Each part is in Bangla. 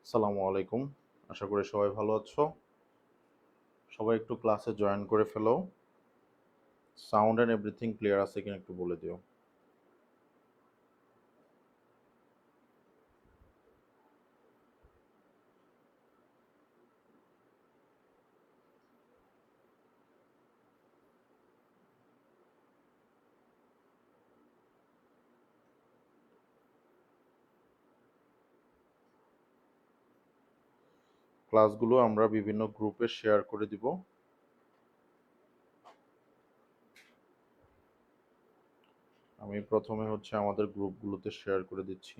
আসসালামু আলাইকুম। আশা করি সবাই ভালো আছো। সবাই একটু ক্লাসে জয়েন করে ফেলো। সাউন্ড এন্ড এভরিথিং ক্লিয়ার আছে কিনা একটু বলে দিও। ক্লাসগুলো আমরা বিভিন্ন গ্রুপে শেয়ার করে দিব। আমি প্রথমে আমাদের গ্রুপগুলোতে শেয়ার করে দিচ্ছি।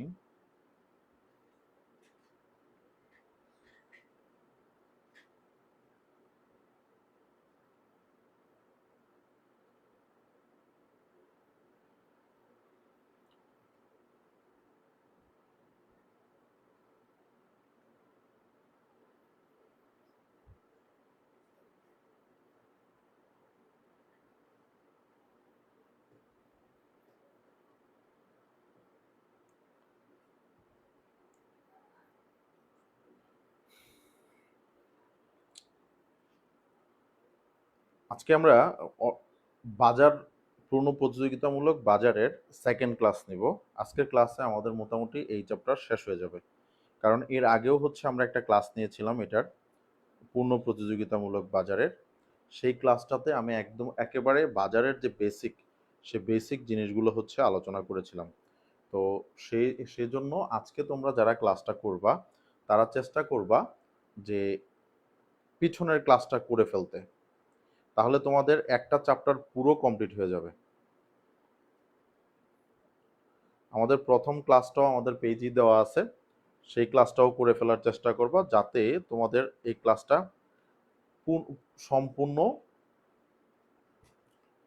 আজকে আমরা অ- বাজার পূর্ণ প্রতিযোগিতামূলক বাজারের সেকেন্ড ক্লাস নিব। আজকের ক্লাসে আমাদের মোটামুটি এই চ্যাপ্টার শেষ হয়ে যাবে, কারণ এর আগেও আমরা একটা ক্লাস নিয়েছিলাম এটার পূর্ণ প্রতিযোগিতামূলক বাজারের। সেই ক্লাসটাতে আমি একদম একেবারে বাজারের যে বেসিক, সে বেসিক জিনিসগুলো আলোচনা করেছিলাম। তো সেজন্য আজকে তোমরা যারা ক্লাসটা করবা তারা চেষ্টা করবা যে পিছনের ক্লাসটা করে ফেলতে, তাহলে তোমাদের একটা চ্যাপ্টার পুরো কমপ্লিট হয়ে যাবে। আমাদের প্রথম ক্লাসটাও আমাদের পেজেই দেওয়া আছে, সেই ক্লাসটাও করে ফেলার চেষ্টা করবা যাতে তোমাদের এই ক্লাসটা সম্পূর্ণ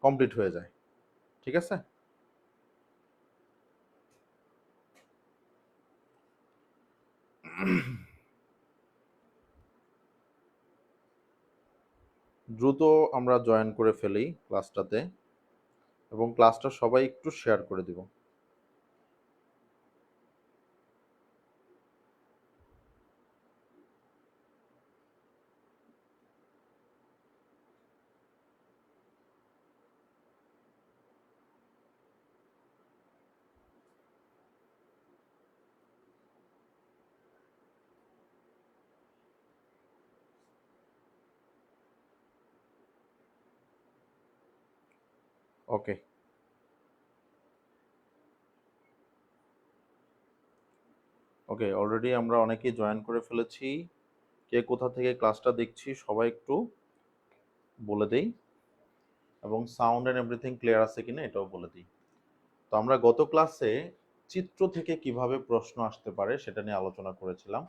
কমপ্লিট হয়ে যায়। ঠিক আছে? দ্রুত আমরা জয়েন করে ফেলি ক্লাসটাতে, এবং ক্লাসটা সবাই একটু শেয়ার করে দিব। ওকে, ওকে, অলরেডি আমরা অনেকেই জয়েন করে ফেলেছি। কে কোথা থেকে ক্লাসটা দেখছি সবাই একটু বলে দেই, এবং সাউন্ড এন্ড এভরিথিং ক্লিয়ার আছে কিনা এটাও বলে দিই। তো আমরা গত ক্লাসে চিত্র থেকে কিভাবে প্রশ্ন আসতে পারে সেটা নিয়ে আলোচনা করেছিলাম।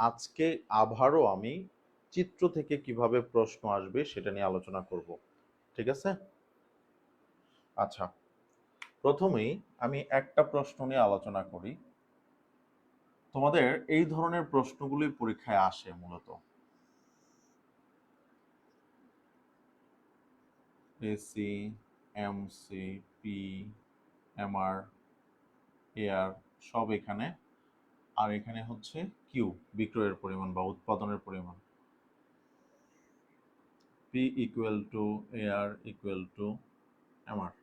আজকে আবারও আমি চিত্র থেকে কিভাবে প্রশ্ন আসবে সেটা নিয়ে আলোচনা করব। ঠিক আছে? আচ্ছা, প্রথমেই আমি একটা প্রশ্ন নিয়ে আলোচনা করি। তোমাদের এই ধরনের প্রশ্নগুলি পরীক্ষায় আসে মূলত AC, MC, P, MR, AR সব এখানে। আর এখানে কিউ, বিক্রয়ের পরিমাণ বা উৎপাদনের পরিমাণ। P equal to AR equal to MR.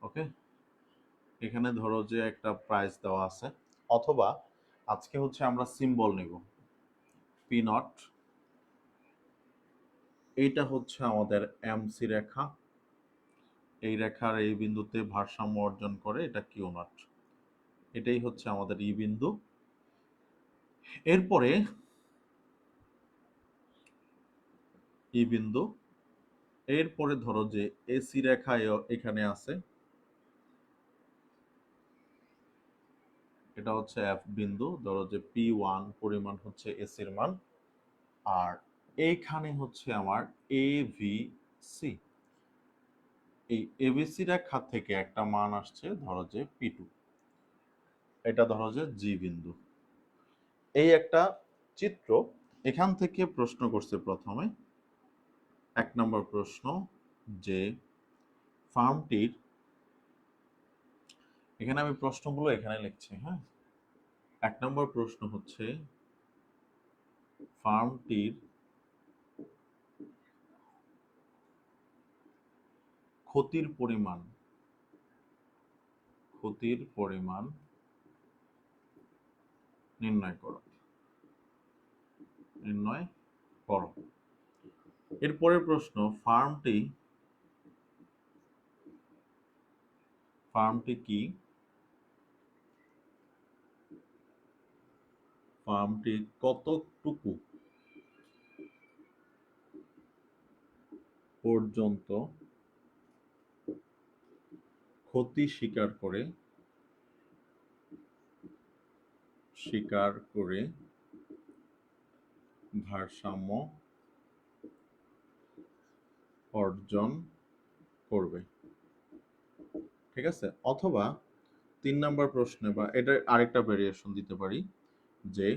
Okay, এখানে ধরো যে একটা প্রাইস দেওয়া আছে, অথবা আজকে আমরা সিম্বল নিব পি নট। এইটা আমাদের এমসি রেখা, এই রেখার এই বিন্দুতে ভারসাম্য অর্জন করে, এটা কিউ নট। এটাই আমাদের ই বিন্দু। এরপরে ই বিন্দু, এরপরে ধরো যে এসি রেখা এখানে আছে, এটা এফ বিন্দু। ধরো যে পি ওয়ান পরিমাণ এসির মান, আর এইখানে আমার এ ভি সি। এই এবিসি রেখা থেকে একটা মান আসছে ধরো যে পি টু, এটা ধরো যে জি বিন্দু। এই একটা চিত্র। এখান থেকে প্রশ্ন করছে প্রথমে, এক নম্বর প্রশ্ন, যে ফার্মটির, এখানে আমি প্রশ্নগুলো এখানে লিখছি, হ্যাঁ। এক নম্বর প্রশ্ন ফার্মটির ক্ষতির পরিমাণ নির্ণয় করো। এরপরের প্রশ্ন, ফার্মটি কি? ফার্মটি কতটুকু পর্যন্ত ক্ষতি স্বীকার করে ভারসাম্য অর্জন করবে। ঠিক আছে? অথবা 3 নম্বর প্রশ্নে, বা এটা আরেকটা ভেরিয়েশন দিতে পারি যে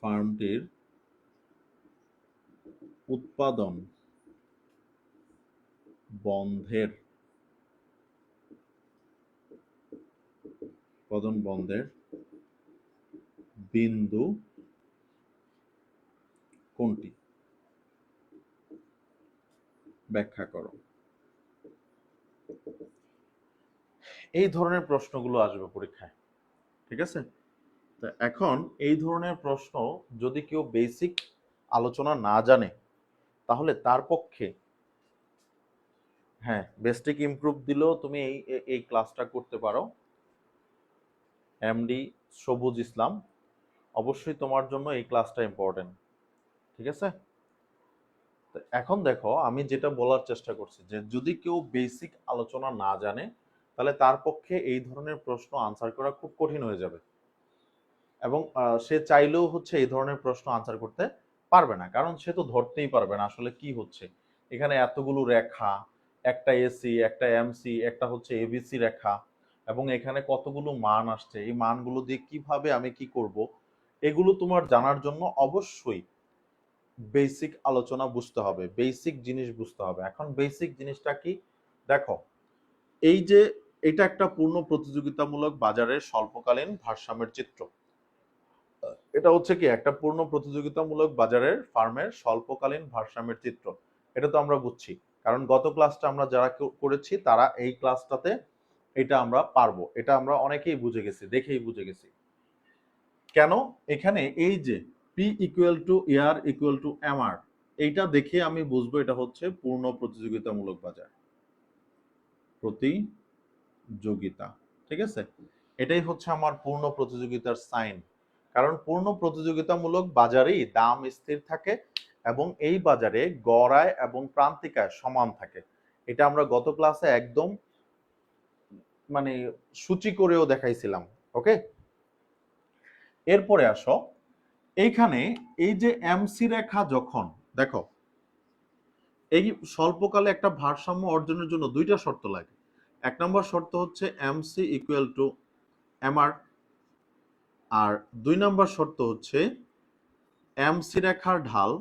ফার্মটির উৎপাদন বন্ধের বিন্দু কোনটি? ব্যাখ্যা করো। এই ধরনের প্রশ্নগুলো আসবে পরীক্ষায়। ঠিক আছে? তো এখন এই ধরনের প্রশ্ন যদি কেউ বেসিক আলোচনা না জানে, তাহলে তার পক্ষে বেস্টিক ইমপ্রুভ দিলেও তুমি এই ক্লাসটা করতে পারো। এমডি সবুজ ইসলাম, অবশ্যই তোমার জন্য এই ক্লাসটা ইম্পর্টেন্ট। ঠিক আছে? তো এখন দেখো, আমি যেটা বলার চেষ্টা করছি যে যদি কেউ বেসিক আলোচনা না জানে, তাহলে তার পক্ষে এই ধরনের প্রশ্ন আনসার করা খুব কঠিন হয়ে যাবে, এবং সে চাইলেও এই ধরনের প্রশ্ন আনসার করতে পারবে না, কারণ সে তো ধরতেই পারবে না আসলে কি হচ্ছে এখানে। এতগুলো রেখা, একটা এসি, একটা এমসি, একটা এবিসি রেখা, এবং এখানে কতগুলো মান আসছে, এই মানগুলো দিয়ে কিভাবে আমি কি করব, এগুলো তোমার জানার জন্য অবশ্যই বেসিক আলোচনা বুঝতে হবে, বেসিক জিনিস বুঝতে হবে। এখন বেসিক জিনিসটা কি দেখো, এই যে এটা একটা পূর্ণ প্রতিযোগিতামূলক বাজারের স্বল্পকালীন ভারসাম্যের চিত্র। এটা কি একটা পূর্ণ প্রতিযোগিতামূলক বাজারের ফার্মের স্বল্পকালীন ভারসাম্যের চিত্র। এটা তো আমরা বুঝছি, কারণ গত ক্লাসটা আমরা যারা করেছি তারা এই ক্লাসটাতে এটা আমরা পারবো, এটা আমরা অনেকেই বুঝে গেছি, দেখেই বুঝে গেছি। কেন? এখানে এই যে P equal to AR equal to MR, এইটা দেখে আমি বুঝবো এটা হচ্ছে পূর্ণ প্রতিযোগিতামূলক বাজার, প্রতিযোগিতা। ঠিক আছে? এটাই হচ্ছে আমার পূর্ণ প্রতিযোগিতার সাইন, কারণ পূর্ণ প্রতিযোগিতামূলক বাজারেই দাম স্থির থাকে এবং এই বাজারে গড় আয় এবং প্রান্তিক আয় সমান থাকে। এটা আমরা গত ক্লাসে একদম সূচি করেও দেখাইছিলাম। ওকে, এরপরে আসো, এইখানে এই যে এমসি রেখা, যখন দেখো এই স্বল্পকালে একটা ভারসাম্য অর্জনের জন্য দুইটা শর্ত লাগে। 1 নম্বর শর্ত হচ্ছে এমসি ইকুয়াল টু এমআর, আর 2 নম্বর শর্ত হচ্ছে এমসি রেখার ঢাল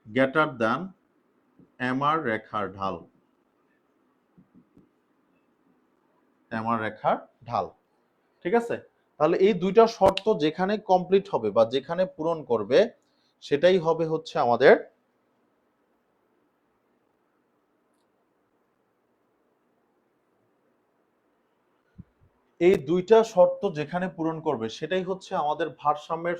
গ্রেটার দ্যান এমআর রেখার ঢাল। ঠিক আছে? তাহলে এই দুইটা শর্ত যেখানে কমপ্লিট হবে বা যেখানে পূরণ করবে, সেটাই হবে আমাদের এই দুইটা শর্ত যেখানে পূরণ করবে সেটাই আমাদের ভারসাম্যের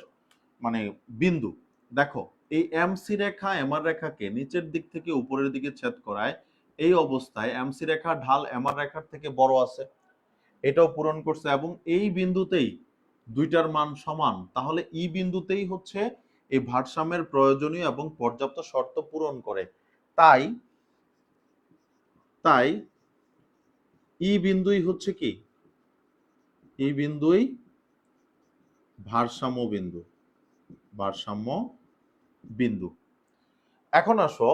বিন্দু। দেখো, এই এমসি রেখা এমআর রেখাকে নিচের দিক থেকে উপরের দিকে ছেদ করায়, এই অবস্থায় এমসি রেখার ঢাল এমআর রেখার থেকে বড় আছে, এটাও পূরণ করছে, এবং এই বিন্দুতেই দুইটার মান সমান, তাহলে ই বিন্দুতেই এই ভারসাম্যের প্রয়োজনীয় এবং পর্যাপ্ত শর্ত পূরণ করে। তাই ই বিন্দুই কি, এই বিন্দুই ভারসাম্য বিন্দু। এখন আসো,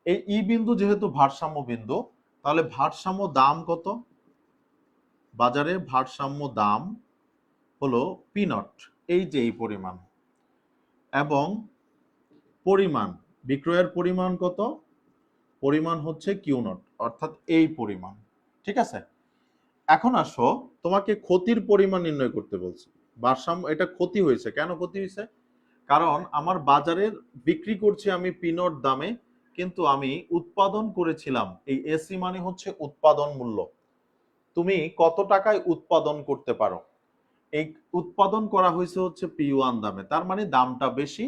এই ই বিন্দু যেহেতু ভারসাম্য বিন্দু, তাহলে ভারসাম্য দাম কত? বাজারে ভারসাম্য দাম হলো পি নট, এই যে এই পরিমাণ, এবং পরিমাণ, বিক্রয়ের পরিমাণ কত? পরিমাণ কিউ নট, অর্থাৎ এই পরিমাণ। ঠিক আছে? এখন আসো, তোমাকে ক্ষতির পরিমাণ নির্ণয় করতে বলছি। ভারসাম্য, এটা ক্ষতি হয়েছে, কেন ক্ষতি হয়েছে? কারণ আমার বাজারের বিক্রি করছি আমি পিনট দামে, কিন্তু আমি উৎপাদন করেছিলাম, এই এসি মানে হচ্ছে উৎপাদন মূল্য, তুমি কত টাকায় উৎপাদন করতে পারো, এই উৎপাদন করা হয়েছে হচ্ছে পি1 দামে, তার মানে দামটা বেশি,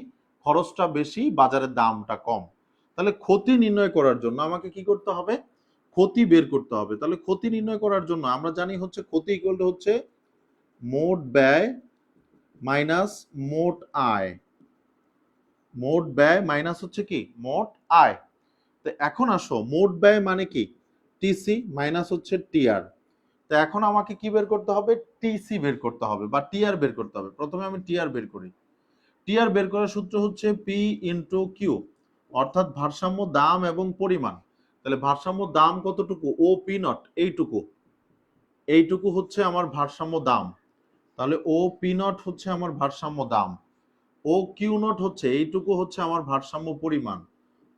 খরচটা বেশি, বাজারের দামটা কম। তাহলে ক্ষতি নির্ণয় করার জন্য আমাকে কি করতে হবে? ক্ষতি বের করতে হবে। তাহলে ক্ষতি নির্ণয় করার জন্য আমরা জানি হচ্ছে ক্ষতি ইকুয়াল টু হচ্ছে মোট ব্যয় মাইনাস মোট আয়, মোট ব্যয় মাইনাস হচ্ছে কি মোট আয়। তো এখন আসো, মোট ব্যয় মানে কি টিসি মাইনাস হচ্ছে টিআর। তো এখন আমাকে কি বের করতে হবে? টিসি বের করতে হবে বা টিআর বের করতে হবে। প্রথমে আমি টিআর বের করি। টিআর বের করার সূত্র হচ্ছে পি ইন্টু কিউ, অর্থাৎ ভারসাম্য দাম এবং পরিমাণ। তাহলে ভারসাম্য দাম কতটুকু? ও পি নট, এইটুকু, এইটুকু হচ্ছে আমার ভারসাম্য দাম। তাহলে ও পি নট হচ্ছে আমার ভারসাম্য দাম, ও কিউ নট হচ্ছে এইটুকু হচ্ছে আমার ভারসাম্য পরিমাণ,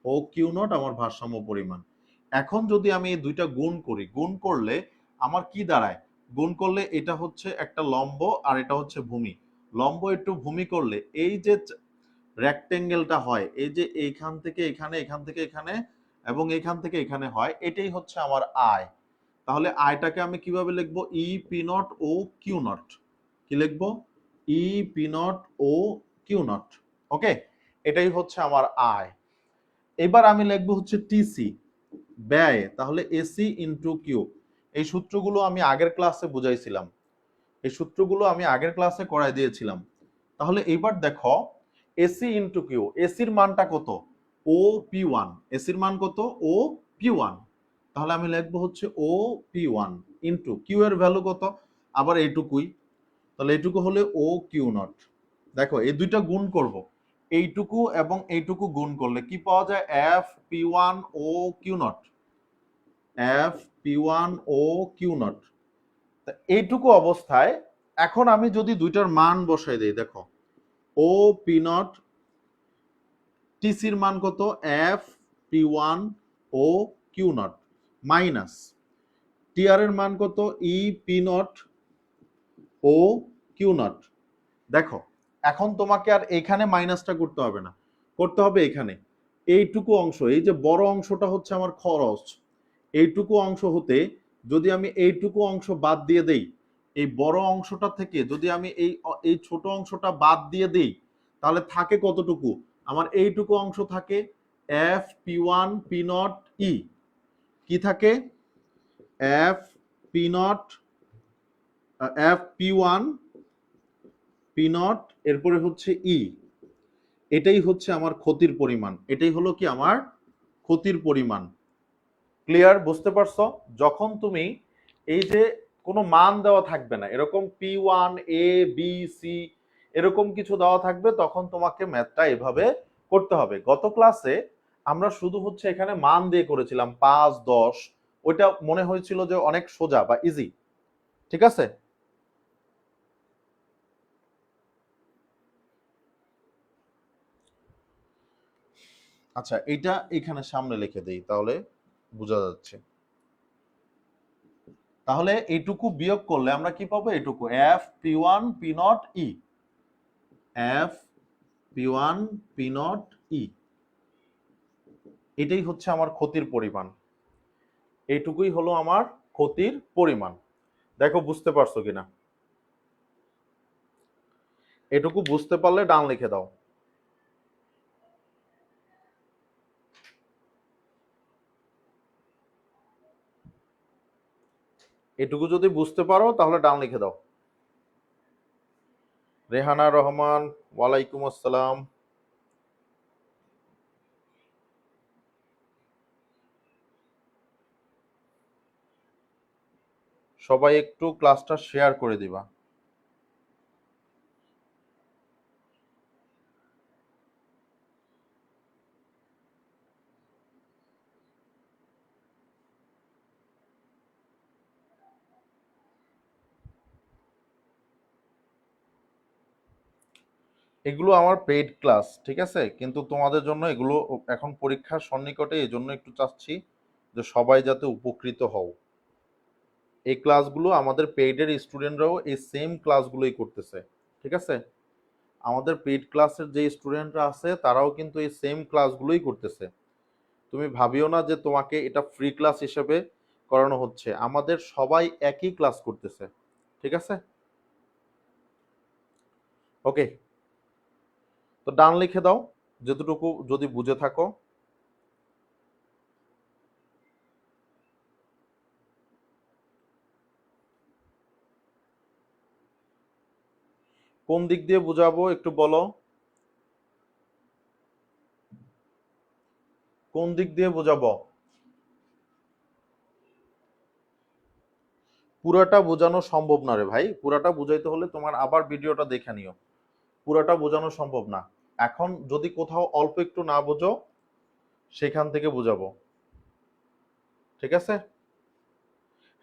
ও কিউ নট আমার ভারসাম্য পরিমাণ। এখন যদি আমি এই দুইটা গুণ করি, গুণ করলে আমার কি দাঁড়ায়? গুণ করলে এটা হচ্ছে একটা লম্ব আর এটা হচ্ছে ভূমি। লম্ব একটু ভূমি করলে এই যে রেক্টেঙ্গেলটা হয়, এই যে এইখান থেকে এখানে, এখান থেকে এখানে এবং এখান থেকে এখানে হয়, এটাই হচ্ছে আমার আয়। তাহলে আয়টাকে আমি কিভাবে লিখবো? E P naught O Q naught. কি লিখবো? E P naught O Q naught. Okay, এটাই হচ্ছে আমার আয়। এবার আমি লিখবো হচ্ছে টিসি, ব্যয়। তাহলে এসি ইন্টু কিউ। এই সূত্রগুলো আমি আগের ক্লাসে বুঝাইছিলাম, এই সূত্রগুলো আমি আগের ক্লাসে করাই দিয়েছিলাম। তাহলে এবার দেখো, এসি ইন্টু কিউ, এসির মানটা কত? ও পি ওয়ান, এসির মান কত? O P one. তাহলে আমি লিখবো হচ্ছে O P one into q এর ভ্যালু কত? আবার এইটুকুই, তাহলে এইটুকু হলে ও কিউ নট। দেখো এই দুইটা গুণ করব, এইটুকু এবং এইটুকু গুণ করলে কি পাওয়া যায়? F P one O Q naught, F P one O Q naught. এইটুকু অবস্থায় এখন আমি যদি দুইটার মান বসাই দেই, দেখো ও পি নট, টিসির মান কত? F P one O Q naught, minus TR এর মান কত? E P naught O Q naught. দেখো এখন তোমাকে আর এখানে মাইনাসটা করতে হবে না, করতে হবে এখানে। এইটুকু অংশ, এই যে বড় অংশটা হচ্ছে আমার খরচ, এইটুকু অংশ হতে যদি আমি এইটুকু অংশ বাদ দিয়ে দেই, এই বড় অংশটা থেকে যদি আমি এই এই ছোট অংশটা বাদ দিয়ে দেই, তাহলে থাকে কতটুকু? আমার এইটুকু অংশ থাকে F P one P naught E. কি থাকে? F P naught, F P one P naught, এরপরে হচ্ছে ই। এটাই হচ্ছে আমার ক্ষতির পরিমাণ, এটাই হলো কি আমার ক্ষতির পরিমাণ। ক্লিয়ার? বুঝতে পারছো? যখন তুমি এই যে কোনো মান দেওয়া থাকবে না, এরকম P one A B C এরকম কিছু দেওয়া থাকবে, তখন তোমাকে ম্যাথটা এভাবে করতে হবে। গত ক্লাসে আমরা শুধু হচ্ছে এখানে মান দিয়ে করেছিলাম 5 10, ওইটা মনে হয়েছিল যে অনেক সোজা বা ইজি। ঠিক আছে? আচ্ছা, এটা এখানে সামনে লিখে দেই, তাহলে বোঝা যাচ্ছে। তাহলে এইটুকু বিয়োগ করলে আমরা কি পাবো? এইটুকু F P one P naught E, F P one P naught E, এটাই হচ্ছে আমার ক্ষতির পরিমাণ। এইটুকুই হলো আমার ক্ষতির পরিমাণ। দেখো বুঝতে পারছো কিনা? এটুকু বুঝতে পারলে ডান লিখে দাও। এটুকু যদি বুঝতে পারো তাহলে ডান লিখে দাও। রেহানা রহমান, ওয়ালাইকুম আসসালাম। সবাই একটু ক্লাসটা শেয়ার করে দিবা। এগুলো আমার পেইড ক্লাস, ঠিক আছে, কিন্তু তোমাদের জন্য এগুলো এখন পরীক্ষার সন্নিকটে, এই জন্য একটু চাচ্ছি যে সবাই যাতে উপকৃত হও। এই ক্লাসগুলো আমাদের পেইডের স্টুডেন্টরাও এই সেম ক্লাসগুলোই করতেছে, ঠিক আছে? আমাদের পেইড ক্লাসের যে স্টুডেন্টরা আছে তারাও কিন্তু এই সেম ক্লাসগুলোই করতেছে। তুমি ভাবিও না যে তোমাকে এটা ফ্রি ক্লাস হিসেবে করানো হচ্ছে, আমাদের সবাই একই ক্লাস করতেছে, ঠিক আছে? ওকে, তো ডান লিখে দাও যতটুকু যদি বুঝে থাকো। কোন দিক দিয়ে বুঝাবো একটু বলো, কোন দিক দিয়ে বুঝাবো? পুরাটা বোঝানো সম্ভব না রে ভাই, পুরাটা বুঝাইতে হলে তোমার আবার ভিডিওটা দেখে নিও, পুরাটা বোঝানো সম্ভব না। এখন যদি কোথাও অল্প একটু না বোঝো সেখান থেকে বুঝাবো, ঠিক আছে?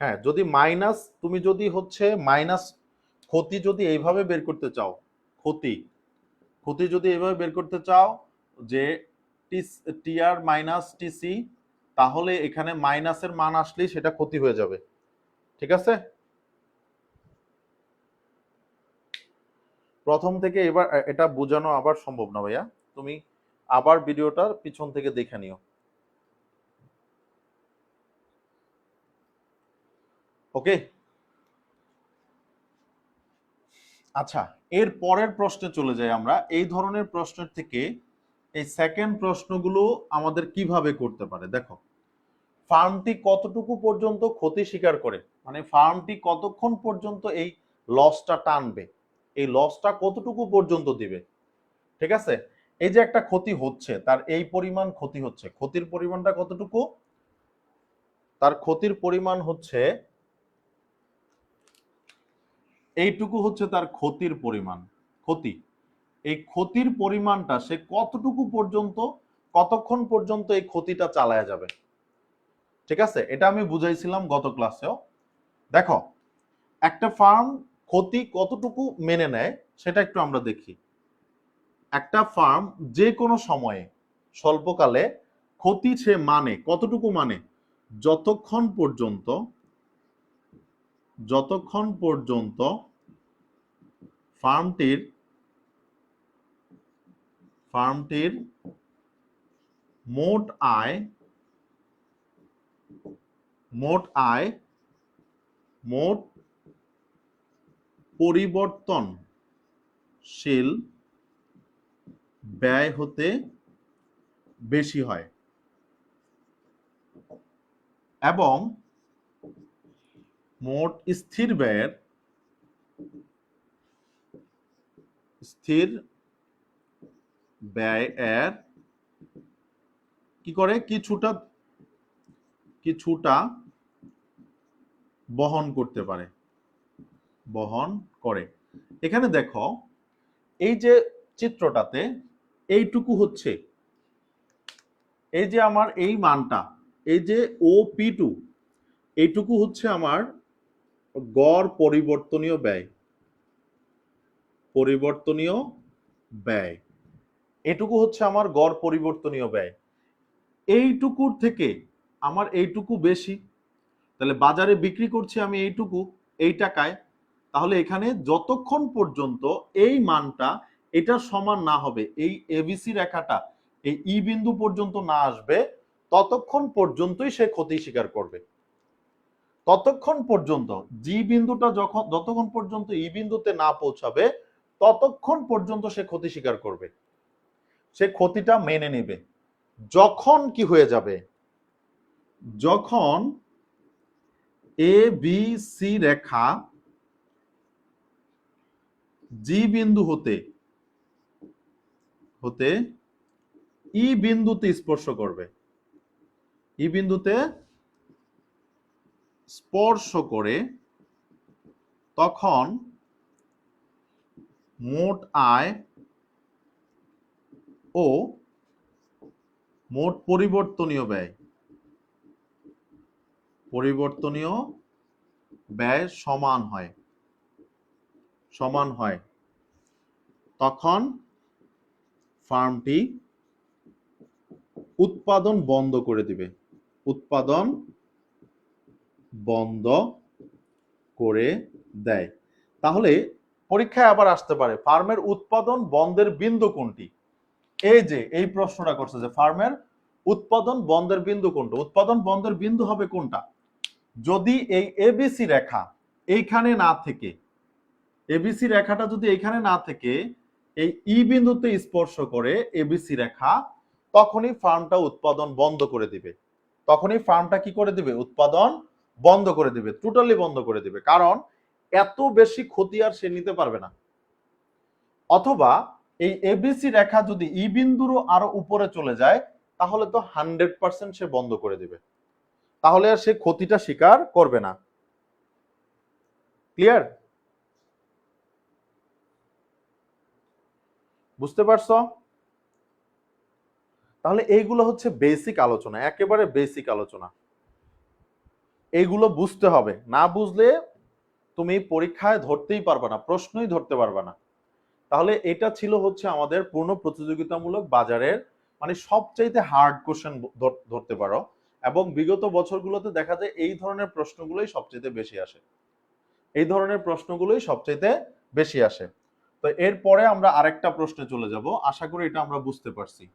হ্যাঁ, যদি মাইনাস, তুমি যদি হচ্ছে মাইনাস ক্ষতি যদি এইভাবে বের করতে চাও, ক্ষতি ক্ষতি যদি এইভাবে বের করতে চাও যে টিআর মাইনাস টিসি, তাহলে এখানে মাইনাসের মান আসলেই সেটা ক্ষতি হয়ে যাবে, ঠিক আছে? প্রথম থেকে এবার এটা বোঝানো আবার সম্ভব না ভাইয়া, তুমি আবার ভিডিওটার পিছন থেকে দেখে নিও, ওকে? আচ্ছা, এর পরের প্রশ্নে চলে যাই আমরা। এই ধরনের প্রশ্নের থেকে এই সেকেন্ড প্রশ্নগুলো আমাদের কিভাবে করতে পারে দেখো। ফার্মটি কতটুকু পর্যন্ত ক্ষতি স্বীকার করে, মানে ফার্মটি কতক্ষণ পর্যন্ত এই লসটা টানবে, এই লসটা কতটুকু পর্যন্ত দিবে, ঠিক আছে? এই যে একটা ক্ষতি হচ্ছে, তার এই পরিমাণ ক্ষতি হচ্ছে, ক্ষতির পরিমাণটা কতটুকু? তার ক্ষতির পরিমাণ হচ্ছে এইটুকু, হচ্ছে তার ক্ষতির পরিমাণ, ক্ষতি। এই ক্ষতির পরিমাণটা সে কতটুকু পর্যন্ত, কতক্ষণ পর্যন্ত এই ক্ষতিটা চালায়া যাবে, ঠিক আছে? এটা আমি বুঝাইছিলাম গত ক্লাসেও। দেখো, একটা ফার্ম ক্ষতি কতটুকু মেনে নেয় সেটা একটু আমরা দেখি। একটা ফার্ম যে কোনো সময়ে স্বল্পকালে ক্ষতি সে মানে কতটুকু, মানে যতক্ষণ পর্যন্ত, যতক্ষণ পর্যন্ত ফার্মটির ফার্মটির মোট আয়, মোট আয়, মোট পরিবর্তনশীল ব্যয় হতে বেশি হয় এবং মোট স্থির ব্যয়ের, স্থির ব্যয় এর কি করে, কিছুটা কিছুটা বহন করতে পারে, বহন করে। এখানে দেখো, এই যে চিত্রটাতে এইটুকু হচ্ছে, এই যে আমার এই মানটা, এই যে OP2, এইটুকু হচ্ছে আমার গড় পরিবর্তনীয় ব্যয়, পরিবর্তনীয় ব্যয়, এটুকু হচ্ছে আমার গড় পরিবর্তনীয় ব্যয়। এইটুকুর থেকে আমার এইটুকু বেশি, তাহলে বাজারে বিক্রি করছি আমি এইটুকু, এই টাকায়, তাহলে এখানে যতক্ষণ পর্যন্ত এই মানটা এটা সমান না হবে, এই এবিসি রেখাটা এই ই বিন্দু পর্যন্ত না আসবে, ততক্ষণ পর্যন্তই সে ক্ষতি স্বীকার করবে। ততক্ষণ পর্যন্ত জি বিন্দুটা যতক্ষণ পর্যন্ত ই বিন্দুতে না পৌঁছাবে ততক্ষণ পর্যন্ত সে ক্ষতি স্বীকার করবে, সে ক্ষতিটা মেনে নেবে। যখন কি হয়ে যাবে, যখন এ বি সি রেখা জি বিন্দু হতে হতে ই বিন্দুতে স্পর্শ করবে, ই বিন্দুতে স্পর্শ করে, তখন মোট আয় ও মোট পরিবর্তনীয় ব্যয়, পরিবর্তনীয় ব্যয় সমান হয়, সমান হয়। তখন ফার্মটি উৎপাদন বন্ধ করে দিবে, উৎপাদন বন্ধ করে দেয়। তাহলে পরীক্ষায় আবার আসতে পারে ফার্মের উৎপাদন বন্ধের বিন্দু কোনটি। এই যে এই প্রশ্নটা করছে যে ফার্মের উৎপাদন বন্ধের বিন্দু কোনটা, উৎপাদন বন্ধের বিন্দু হবে কোনটা। যদি এই এবিসি রেখা এইখানে না থেকে, এবিসি রেখাটা যদি এইখানে না থেকে এই ই বিন্দুতে স্পর্শ করে এবিসি রেখা, তখনই ফার্মটা উৎপাদন বন্ধ করে দিবে। তখনই ফার্মটা কি করে দিবে, উৎপাদন বন্ধ করে দিবে, টোটালি বন্ধ করে দিবে। কারণ এত বেশি ক্ষতি আর সে নিতে পারবে না। অথবা এই এবিসি রেখা যদি ই বিন্দুরও আরো উপরে চলে যায়, তাহলে তো 100% সে বন্ধ করে দিবে, তাহলে আর সে ক্ষতিটা স্বীকার করবে না। ক্লিয়ার? বুঝতে পারছো? তাহলে এইগুলো হচ্ছে বেসিক আলোচনা, একেবারে বেসিক আলোচনা। এইগুলো বুঝতে হবে, না বুঝলে তুমি পরীক্ষায় ধরতেই পারবে না, প্রশ্নই ধরতে পারবে না। তাহলে এটা ছিল হচ্ছে আমাদের পূর্ণ প্রতিযোগিতামূলক বাজারের মানে সবচাইতে হার্ড কোশ্চেন ধরতে পারো, এবং বিগত বছরগুলোতে দেখা যায় এই ধরনের প্রশ্নগুলোই সবচাইতে বেশি আসে, এই ধরনের প্রশ্নগুলোই সবচাইতে বেশি আসে। তো এরপরে আমরা আরেকটা প্রশ্নে চলে যাব, আশা করি এটা আমরা বুঝতে পারছি।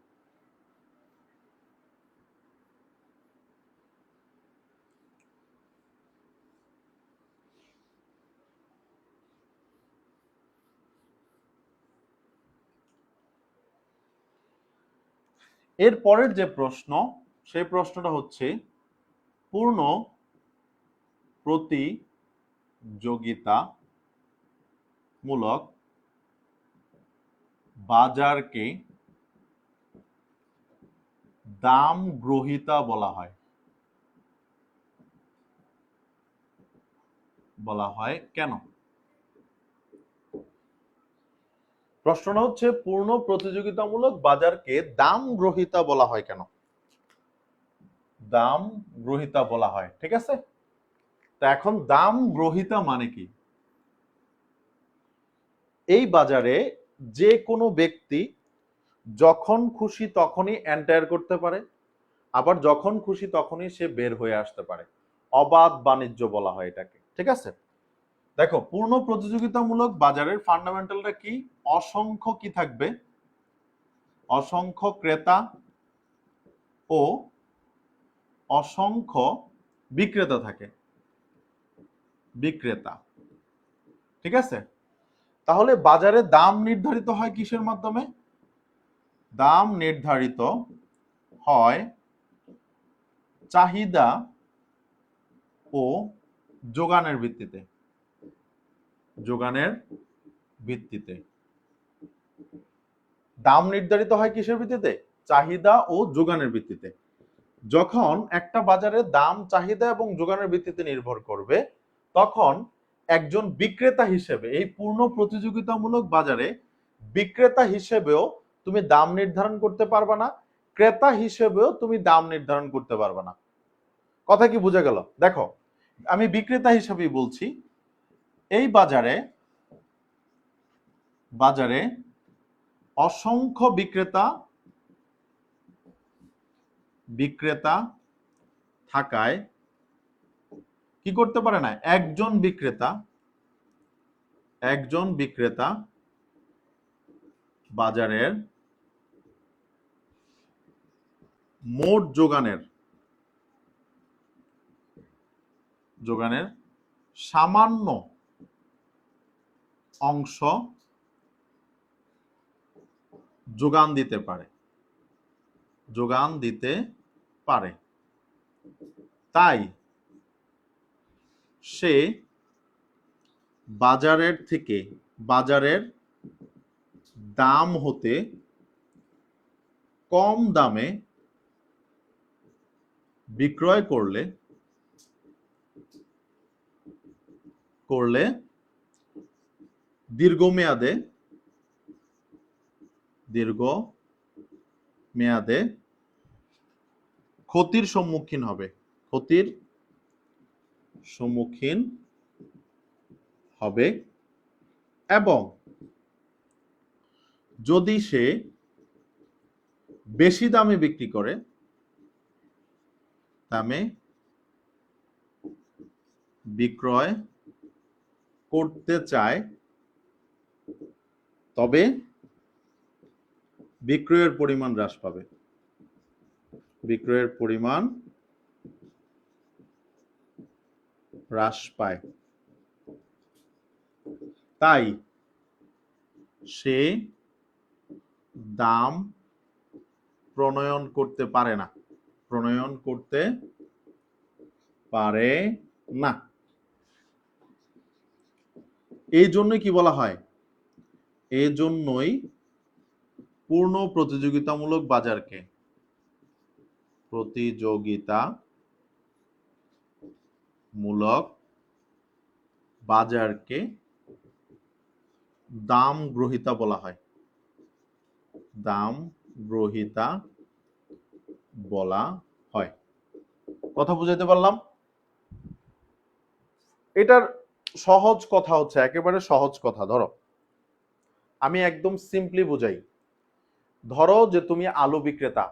এর পরের যে প্রশ্ন, সেই প্রশ্নটা হচ্ছে পূর্ণ প্রতিযোগিতামূলক বাজারকে দাম গ্রহীতা বলা হয়, বলা হয় কেন? প্রশ্নটা হচ্ছে পূর্ণ প্রতিযোগিতামূলক বাজারকে দাম গ্রহীতা বলা হয় কেন? দাম গ্রহীতা বলা হয়, ঠিক আছে। তো এখন দাম গ্রহীতা মানে কি? এই বাজারে যে কোনো ব্যক্তি যখন খুশি তখনই এন্টার করতে পারে, আবার যখন খুশি তখনই সে বের হয়ে আসতে পারে, অবাধ বাণিজ্য বলা হয় এটাকে, ঠিক আছে। দেখো পূর্ণ প্রতিযোগিতামূলক বাজারের ফান্ডামেন্টালটা কি, অসংখ্য কি থাকবে, অসংখ্য ক্রেতা ও অসংখ্য বিক্রেতা থাকে, বিক্রেতা, ঠিক আছে। তাহলে বাজারে দাম নির্ধারিত হয় কিসের মাধ্যমে? দাম নির্ধারিত হয় চাহিদা ও যোগানের ভিত্তিতে, যোগানের ভিত্তিতে। দাম নির্ধারিত হয় কিসের ভিত্তিতে? চাহিদা ও যোগানের ভিত্তিতে। যখন একটা বাজারে দাম চাহিদা এবং যোগানের ভিত্তিতে নির্ভর করবে, তখন একজন বিক্রেতা হিসেবে এই পূর্ণ প্রতিযোগিতামূলক বাজারে বিক্রেতা হিসেবেও তুমি দাম নির্ধারণ করতে পারবে না, ক্রেতা হিসেবেও তুমি দাম নির্ধারণ করতে পারবে না। কথা কি বোঝা গেল? দেখো আমি বিক্রেতা হিসেবেই বলছি, এই বাজারে বাজারে অসংখ্য বিক্রেতা থাকায় কি করতে পারে না, একজন বিক্রেতা বাজারের মোট যোগানের সামান্য অংশ যোগান দিতে পারে, তাই সে বাজারের দাম হতে কম দামে বিক্রয় করলে দীর্ঘমেয়াদে ক্ষতির সম্মুখীন হবে এবং যদি সে বেশি দামে বিক্রি করে, বিক্রয় করতে চায় তবে বিক্রয়ের পরিমাণ হ্রাস পাবে। বিক্রয়ের পরিমাণ হ্রাস পায়, তাই সে দাম প্রণয়ন করতে পারে না। প্রণয়ন করতে পারে না। এই জন্যই কি বলা হয়? এই জন্যই পূর্ণ প্রতিযোগিতামূলক বাজারকে দাম গ্রহীতা বলা হয়। দাম গ্রহীতা বলা হয়। কথা বুঝাইতে পারলাম? এটার সহজ কথা হচ্ছে, একেবারে সহজ কথা। ধরো আমি একদম সিম্পলি বুঝাই। ধরো যে তুমি আলু বিক্রেতা,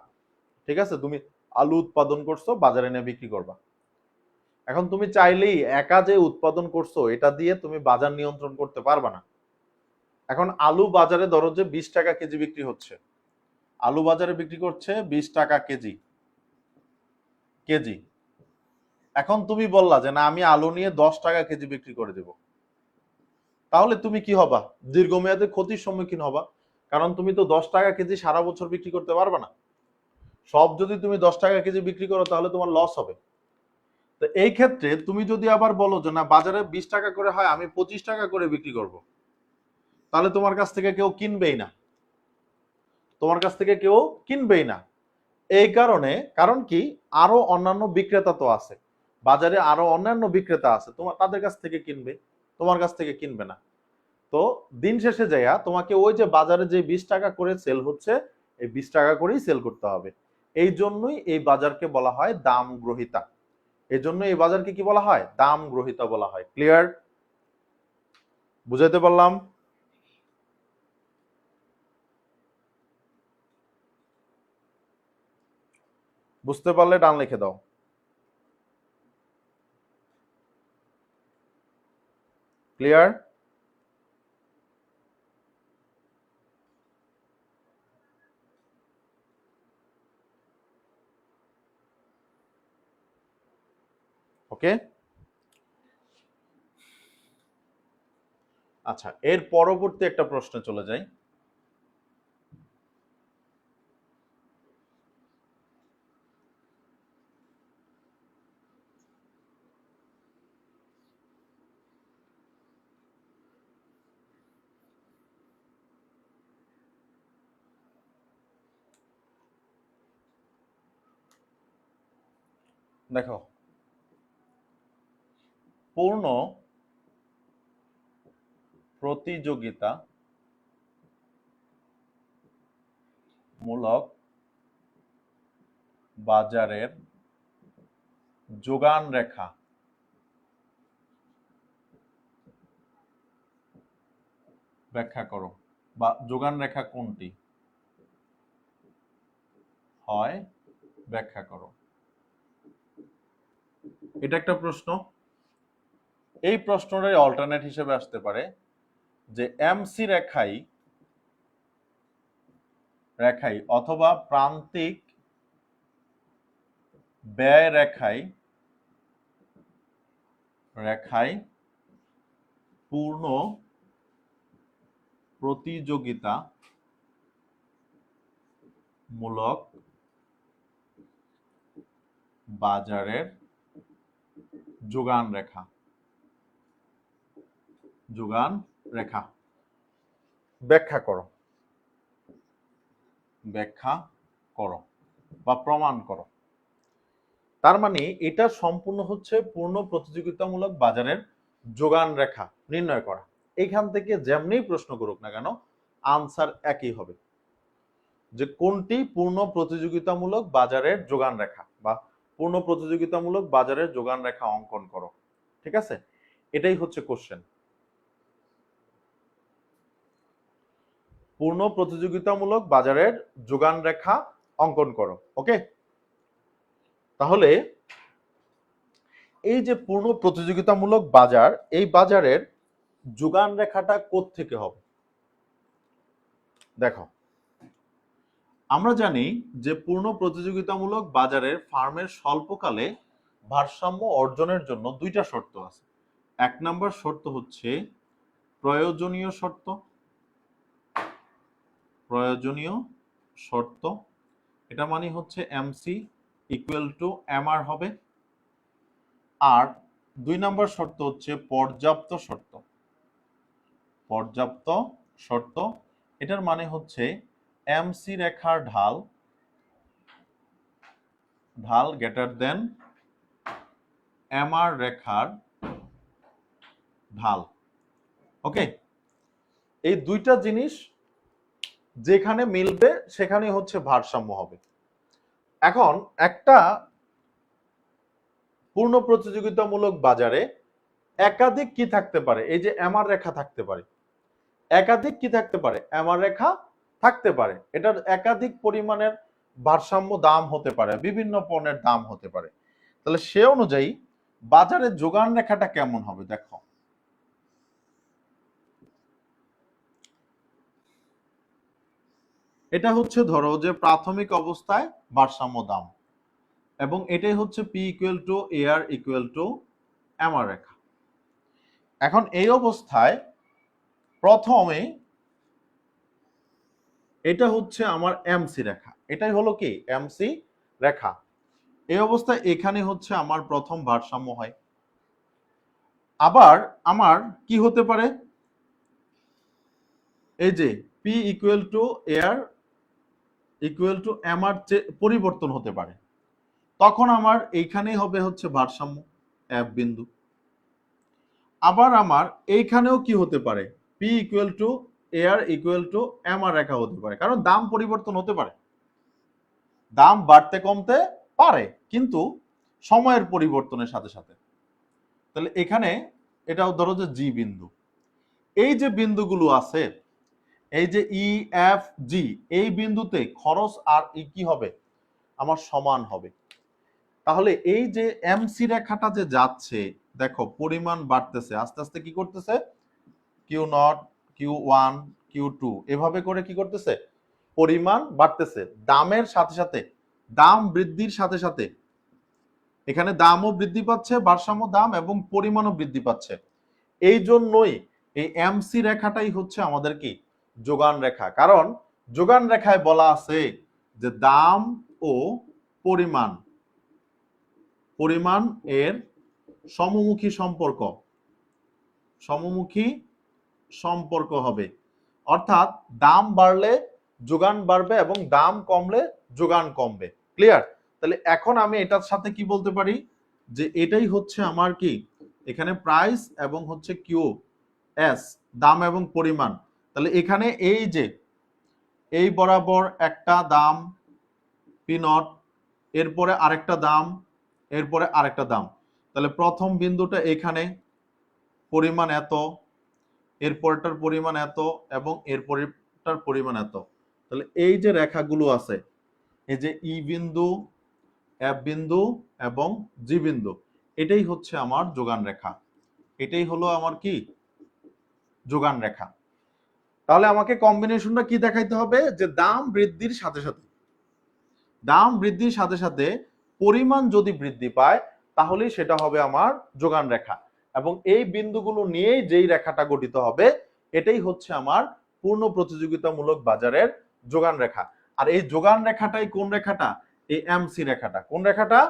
ঠিক আছে? তুমি আলু উৎপাদন করছো, বাজারে নিয়ে বিক্রি করবা। এখন তুমি চাইলেই একা যে উৎপাদন করছো এটা দিয়ে তুমি বাজার নিয়ন্ত্রণ করতে পারবা না। এখন আলু বাজারে ধরো যে 20 টাকা কেজি বিক্রি হচ্ছে, আলু বাজারে বিক্রি করছে 20 টাকা কেজি। এখন তুমি বললা যে না, আমি আলু নিয়ে 10 টাকা কেজি বিক্রি করে দেব। তাহলে তুমি কি হবা? দীর্ঘমেয়াদে ক্ষতির সম্মুখীন হবা। কারণ তুমি তো 10 টাকা কেজি সারা বছর বিক্রি করতে পারবে না। সব যদি তুমি 10 টাকা কেজি বিক্রি করো তাহলে তোমার লস হবে। তো এই ক্ষেত্রে তুমি যদি আবার বলো যে না, বাজারে 20 টাকা করে হয়, আমি 25 টাকা করে বিক্রি করব, তাহলে তোমার কাছ থেকে কেউ কিনবেই না। তোমার কাছ থেকে কেউ কিনবেই না। এই কারণে, কারণ কি, আরো অন্যান্য বিক্রেতা তো আছে বাজারে, আরো অন্যান্য বিক্রেতা আছে, তোমার তাদের কাছ থেকে কিনবে, তোমার কাছ থেকে কিনবে না। তো দিন শেষে যাইয়া তোমাকে ওই যে বাজারে যে 20 টাকা করে সেল হচ্ছে, এই 20 টাকা করেই সেল করতে হবে। এই জন্যই এই বাজারকে বলা হয় দাম গ্রহীতা। এই জন্য এই বাজারকে কি বলা হয়? দাম গ্রহীতা বলা হয়। ক্লিয়ার? বুঝাইতে পারলাম? বুঝতে পারলে ডান লিখে দাও। ক্লিয়ার? ওকে, আচ্ছা, এর পরবর্তী একটা প্রশ্নে চলে যাই। দেখো, পূর্ণ প্রতিযোগিতা মূলক বাজারের যোগান রেখা ব্যাখ্যা করো, বা যোগান রেখা কোনটি হয় ব্যাখ্যা করো। এটা একটা প্রশ্ন। এই প্রশ্নটাই অল্টারনেট হিসেবে আসতে পারে যে এমসি রেখাই অথবা প্রান্তিক ব্যয় রেখাই পূর্ণ প্রতিযোগিতা মূলক বাজারের যোগান রেখা। ব্যাখ্যা করো বা প্রমাণ করো। তার মানে এটা সম্পূর্ণ হচ্ছে পূর্ণ প্রতিযোগিতামূলক বাজারের যোগান রেখা নির্ণয় করা। এখান থেকে যেমনি প্রশ্ন করুক না কেন, আনসার একই হবে, যে কোনটি পূর্ণ প্রতিযোগিতামূলক বাজারের যোগান রেখা, বা পূর্ণ প্রতিযোগিতামূলক বাজারের যোগান রেখা অঙ্কন করো। ঠিক আছে, এটাই হচ্ছে কোশ্চেন। পূর্ণ প্রতিযোগিতামূলক বাজারের যোগান রেখা অঙ্কন করো। ওকে, তাহলে এই যে পূর্ণ প্রতিযোগিতামূলক বাজার, এই বাজারের যোগান রেখাটা কোত্থেকে হবে? দেখো, আমরা জানি যে পূর্ণ প্রতিযোগিতামূলক বাজারের ফার্মের স্বল্পকালে ভারসাম্য অর্জনের জন্য দুইটা শর্ত আছে। এক নম্বর শর্ত হচ্ছে প্রয়োজনীয় শর্ত, প্রয়োজনীয় শর্ত, এটা মানে হচ্ছে এমসি ইকুয়াল টু এমআর হবে। আর দুই নম্বর শর্ত হচ্ছে পর্যাপ্ত শর্ত, পর্যাপ্ত শর্ত, এটার মানে হচ্ছে এমসি রেখার ঢাল, ঢাল গ্রেটার দেন এমআর রেখার ঢাল। ওকে, এই দুইটা জিনিস যেখানে মিলবে সেখানে হচ্ছে ভারসাম্য হবে। এখন একটা পূর্ণ প্রতিযোগিতামূলক বাজারে একাধিক কি থাকতে পারে? এই যে এমআর রেখা থাকতে পারে, একাধিক কি থাকতে পারে? এমআর রেখা থাকতে পারে। এটার একাধিক পরিমাণের ভারসাম্য দাম হতে পারে, বিভিন্ন পণ্যের দাম হতে পারে। তাহলে সে অনুযায়ী বাজারে যোগান রেখাটা কেমন হবে? দেখো, এটা হচ্ছে ধরো যে প্রাথমিক অবস্থায় ভারসাম্য দাম, এবং এটাই হচ্ছে P equal to AR equal to MR রেখা। এখন এই অবস্থায় প্রথমে এটা হচ্ছে আমার এমসি রেখা, এটাই হলো কি এমসি রেখা। এই অবস্থায় এখানে হচ্ছে আমার প্রথম ভারসাম্য হয়। আবার আমার কি হতে পারে? এই যে P equal to AR equal to MR পরিবর্তন হতে পারে, তখন আমার এইখানেই হবে হচ্ছে ভারসাম্য এফ বিন্দু। আবার আমার এইখানেও কি হতে পারে? P equal to AR equal to MR রেখা হতে পারে, কারণ দাম পরিবর্তন হতে পারে, দাম বাড়তে কমতে পারে কিন্তু সময়ের পরিবর্তনের সাথে সাথে। তাহলে এখানে এটাও ধরো যে জি বিন্দু, এই যে বিন্দুগুলো আছে, এই যে ই এফ জি, এই বিন্দুতে খরচ আর ই কি হবে? আমার সমান হবে। তাহলে এই যে এমসি রেখাটা যে যাচ্ছে, দেখো পরিমাণ বাড়তেছে আস্তে আস্তে, কি করতেছে? Q naught, Q one, Q two, এভাবে করে কি করতেছে? পরিমাণ বাড়তেছে দামের সাথে সাথে, দাম বৃদ্ধির সাথে সাথে এখানে দামও বৃদ্ধি পাচ্ছে, ভারসাম্য দাম, এবং পরিমাণও বৃদ্ধি পাচ্ছে। এই জন্যই এই এমসি রেখাটাই হচ্ছে আমাদের কি যোগান রেখা। কারণ যোগান রেখায় বলা আছে যে দাম ও পরিমাণ, পরিমাণ এর সমমুখী সম্পর্ক, সমমুখী সম্পর্ক হবে। অর্থাৎ দাম বাড়লে যোগান বাড়বে এবং দাম কমলে যোগান কমবে। ক্লিয়ার? তাহলে এখন আমি এটার সাথে কি বলতে পারি? যে এটাই হচ্ছে আমার কি এখানে প্রাইস এবং হচ্ছে কিউ এস, দাম এবং পরিমাণ। তাহলে এখানে এই যে এই বরাবর একটা দাম পি নট, এরপরে আরেকটা দাম, এরপরে আরেকটা দাম। তাহলে প্রথম বিন্দুটা এখানে পরিমাণ এত, এরপরটার পরিমাণ এত, এবং এরপরটার পরিমাণ এত। তাহলে এই যে রেখাগুলো আছে, এই যে ই বিন্দু, এফ বিন্দু এবং জি বিন্দু, এটাই হচ্ছে আমার যোগান রেখা, এটাই হলো আমার কি যোগান রেখা। তাহলে আমাকে কম্বিনেশনটা কি দেখাইতে হবে? যে দাম বৃদ্ধির সাথে সাথে, দাম বৃদ্ধির সাথে সাথে পরিমাণ যদি বৃদ্ধি পায় তাহলে সেটা হবে আমার যোগান রেখা, এবং এই বিন্দুগুলো নিয়েই যেই রেখাটা গঠিত হবে এটাই হচ্ছে আমার পূর্ণ প্রতিযোগিতামূলক বাজারের যোগান রেখা। আর এই যোগান রেখাটাই কোন রেখাটা? এই এমসি রেখাটা। কোন রেখাটা?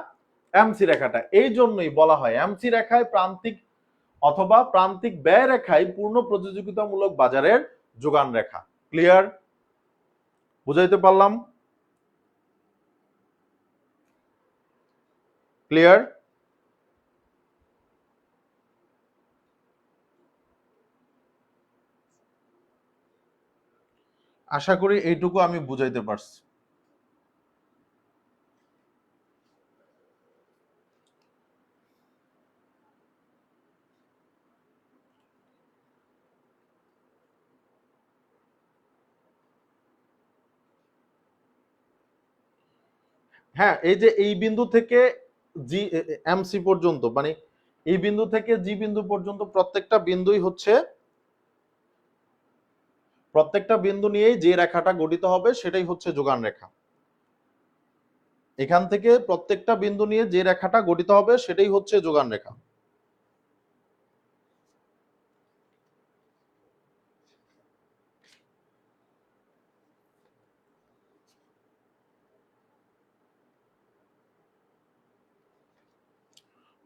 এমসি রেখাটা। এই জন্যই বলা হয় এমসি রেখায় প্রান্তিক অথবা প্রান্তিক ব্যয় রেখায় পূর্ণ প্রতিযোগিতামূলক বাজারের যোগান রেখা। ক্লিয়ার? বুঝাইতে পারলাম? ক্লিয়ার? আশা করি এইটুকু আমি বুঝাইতে পারছি। হ্যাঁ, এই যে এই বিন্দু থেকে জি এমসি পর্যন্ত, মানে এই বিন্দু থেকে জি বিন্দু পর্যন্ত প্রত্যেকটা বিন্দুই হচ্ছে প্রত্যেকটা বিন্দু নিয়েই যে রেখাটা গঠিত হবে সেটাই হচ্ছে যোগান রেখা। এখান থেকে প্রত্যেকটা বিন্দু নিয়ে যে রেখাটা গঠিত হবে সেটাই হচ্ছে যোগান রেখা।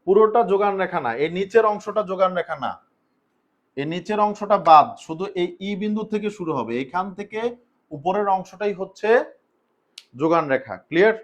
পুরোটা যোগান রেখা না, এই নিচের অংশটা যোগান রেখা না, এই নিচের অংশটা বাদ, শুধু এই ই বিন্দু থেকে শুরু হবে, এখান থেকে উপরের অংশটাই হচ্ছে যোগান রেখা। ক্লিয়ার?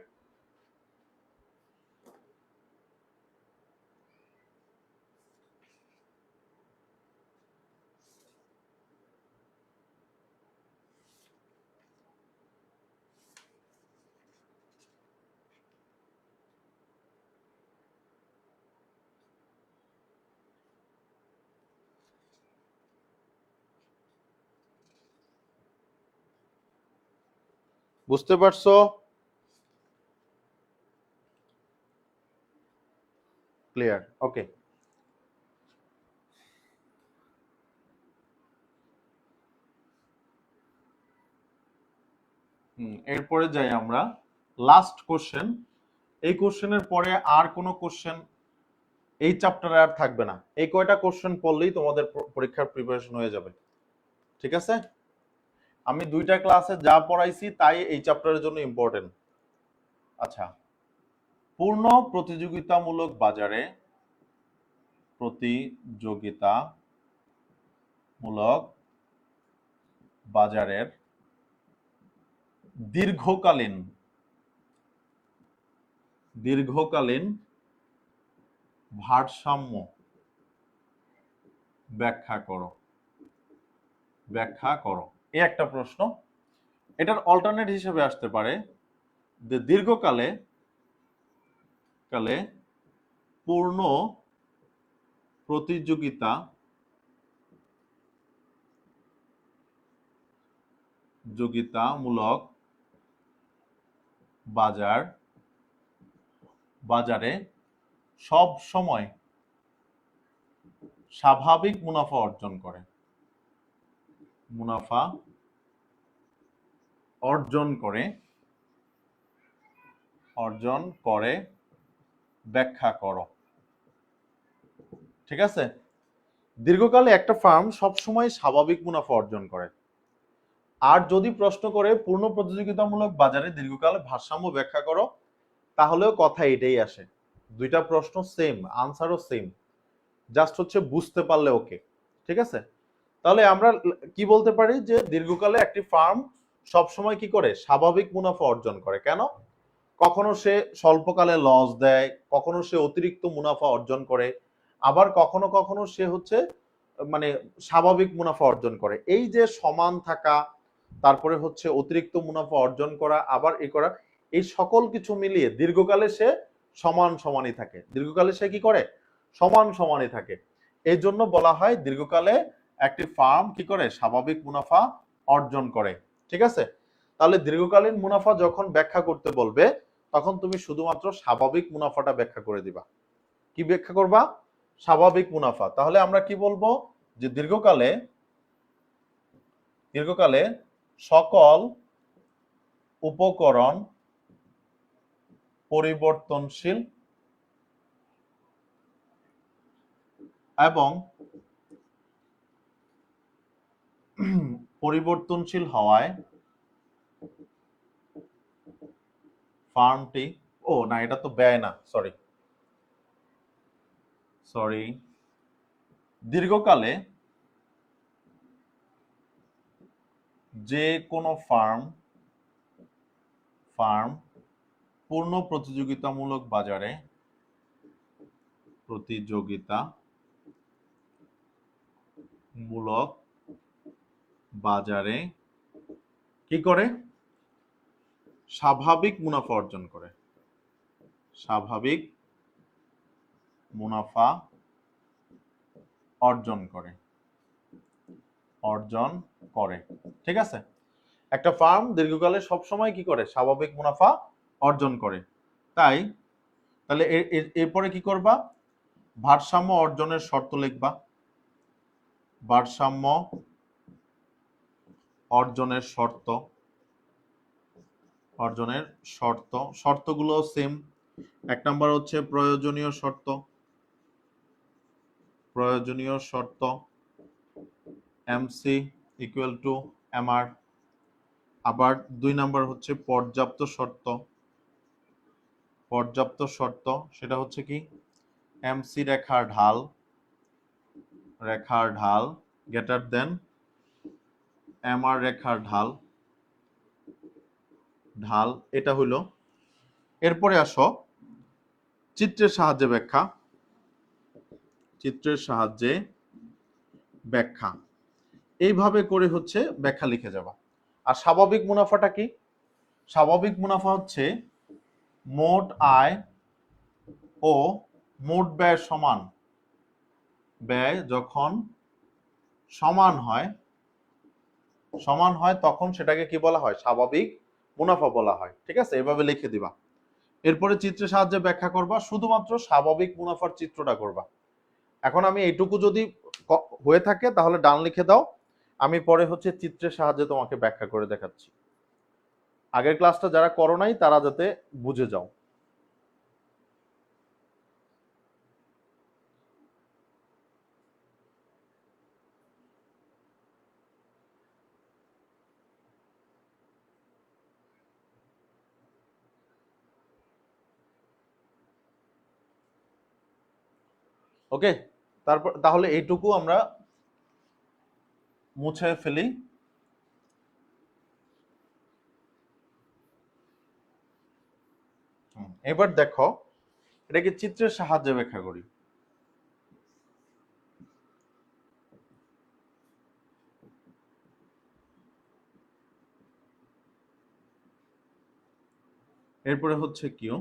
বুঝতে পারছো? ক্লিয়ার? ওকে। এরপরে যাই আমরা লাস্ট কোশ্চেন। এই কোশ্চেনের পরে আর কোনো কোশ্চেন এই চ্যাপ্টারে আর থাকবে না। এই কয়টা কোশ্চেন পড়লেই তোমাদের পরীক্ষার প্রিপারেশন হয়ে যাবে। ঠিক আছে? আমি 2টা ক্লাসে যা পড়াইছি তাই এই চ্যাপ্টারের জন্য ইম্পর্টেন্ট। আচ্ছা, পূর্ণ প্রতিযোগিতামূলক বাজারে প্রতিযোগিতামূলক বাজারের দীর্ঘকালীন ভারসাম্য ব্যাখ্যা করো। এই একটা প্রশ্ন। এটার অল্টারনেট হিসেবে আসতে পারে যে দীর্ঘকালে পূর্ণ প্রতিযোগিতামূলক বাজারে সব সময় স্বাভাবিক মুনাফা অর্জন করে ব্যাখ্যা করো। ঠিক আছে? দীর্ঘকালে একটা ফার্ম সবসময় স্বাভাবিক মুনাফা অর্জন করে। আর যদি প্রশ্ন করে পূর্ণ প্রতিযোগিতামূলক বাজারে দীর্ঘকালে ভারসাম্য ব্যাখ্যা করো, তাহলেও কথা এটাই আসে। 2টা প্রশ্ন সেম, আনসারও সেম, জাস্ট হচ্ছে বুঝতে পারলে ওকে। ঠিক আছে? তাহলে আমরা কি বলতে পারি যে দীর্ঘকালে একটি ফার্ম সবসময় কি করে? স্বাভাবিক মুনাফা অর্জন করে। কেন? কখনো সে স্বল্পকালে লস দেয়, কখনো সে অতিরিক্ত মুনাফা অর্জন করে, আবার কখনো কখনো সে হচ্ছে মানে স্বাভাবিক মুনাফা অর্জন করে। এই যে সমান থাকা, তারপরে হচ্ছে অতিরিক্ত মুনাফা অর্জন করা, আবার করা, এই সকল কিছু মিলিয়ে দীর্ঘকালে সে সমানই থাকে। দীর্ঘকালে সে কি করে? সমানই থাকে। এই জন্য বলা হয় দীর্ঘকালে একটি ফার্ম কি করে? স্বাভাবিক মুনাফা অর্জন করে। ঠিক আছে? তাহলে দীর্ঘকালীন মুনাফা যখন ব্যাখ্যা করতে বলবে তখন তুমি শুধুমাত্র স্বাভাবিক মুনাফাটা ব্যাখ্যা করে দিবা। কি ব্যাখ্যা করবা? স্বাভাবিক মুনাফা। তাহলে আমরা কি বলবো? যে দীর্ঘকালে সকল উপকরণ পরিবর্তনশীল এবং পরিবর্তনশীল হওয়ায় ফার্মটি, ও না এটা তো ব্যয় না, সরি, দীর্ঘকালে যে কোনো ফার্ম পূর্ণ প্রতিযোগিতামূলক বাজারে কি করে? স্বাভাবিক মুনাফা অর্জন করে। ঠিক আছে? একটা ফার্ম দীর্ঘকালে সবসময় কি করে? স্বাভাবিক মুনাফা অর্জন করে। তাহলে এরপরে কি করবা? ভারসাম্য অর্জনের শর্ত লিখবা। ভারসাম্য অর্জনের শর্ত, অর্জনের শর্ত, শর্তগুলো সেম। 1 নাম্বার হচ্ছে প্রয়োজনীয় শর্ত, প্রয়োজনীয় শর্ত MC ইকুয়াল টু MR। আবার 2 নাম্বার হচ্ছে পর্যাপ্ত শর্ত, পর্যাপ্ত শর্ত সেটা হচ্ছে কি MC রেখার ঢাল, রেখার ঢাল গ্রেটার দেন MR রেখার ঢাল, ঢাল এটা হলো। এরপরে আসো চিত্রের সাহায্যে ব্যাখ্যা, চিত্রের সাহায্যে ব্যাখ্যা, এইভাবে করে হচ্ছে ব্যাখ্যা লিখে যাবা। আর স্বাভাবিক মুনাফাটা কি? স্বাভাবিক মুনাফা হচ্ছে মোট আয় ও মোট ব্যয় সমান, ব্যয় যখন সমান হয়, সমান হয় তখন সেটাকে কি বলা হয়? স্বাভাবিক মুনাফা বলা হয়। ঠিক আছে, এভাবে লিখে দিবা। এরপরে চিত্রের সাহায্যে ব্যাখ্যা করবা, শুধুমাত্র স্বাভাবিক মুনাফার চিত্রটা করবা। এখন আমি এইটুকু যদি হয়ে থাকে তাহলে ডান লিখে দাও, আমি পরে হচ্ছে চিত্রের সাহায্যে তোমাকে ব্যাখ্যা করে দেখাচ্ছি। আগের ক্লাসটা যারা করো নাই তারা যাতে বুঝে যাও। ওকে, তারপর তাহলে এইটুকু আমরা মুছে ফেলি। এবার দেখো এটাকে চিত্রের সাহায্যে ব্যাখ্যা করি। এরপরে হচ্ছে কিউ,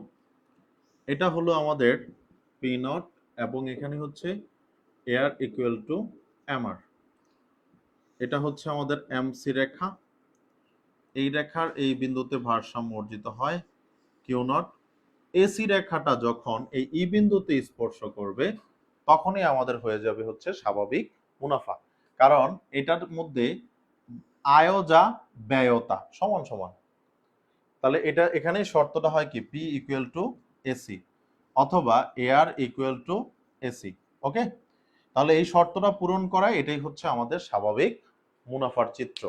এটা হলো আমাদের পি নট এবং এখানে হচ্ছে এয়ার ইকুয়াল টু এমআর। এটা হচ্ছে আমাদের এমসি রেখা, এই রেখার এই বিন্দুতে ভারসাম্য অর্জিত হয় কিউ নট। এসি রেখাটা যখন এই ই বিন্দুতে স্পর্শ করবে তখনই আমাদের হয়ে যাবে হচ্ছে স্বাভাবিক মুনাফা, কারণ এটার মধ্যে আয় যা ব্যয়তা সমান সমান। তাহলে এটা এখানে শর্তটা হয় কি পি ইকুয়াল টু এসি অথবা এআর ইকুয়াল টু এসি। ওকে, তাহলে এই শর্তটা পূরণ করা এটাই হচ্ছে আমাদের স্বাভাবিক মুনাফার চিত্র।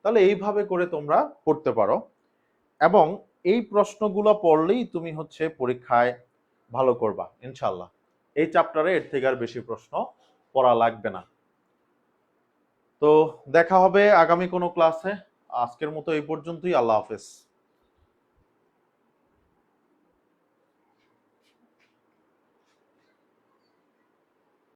তাহলে এইভাবে করে তোমরা করতে পারো এবং এই প্রশ্নগুলো পড়লেই তুমি হচ্ছে পরীক্ষায় ভালো করবা ইনশাল্লাহ। এই চ্যাপ্টারে এর থেকে আর বেশি প্রশ্ন পড়া লাগবে না। তো দেখা হবে আগামী কোনো ক্লাসে। আজকের মতো এই পর্যন্তই। আল্লাহ হাফেজ।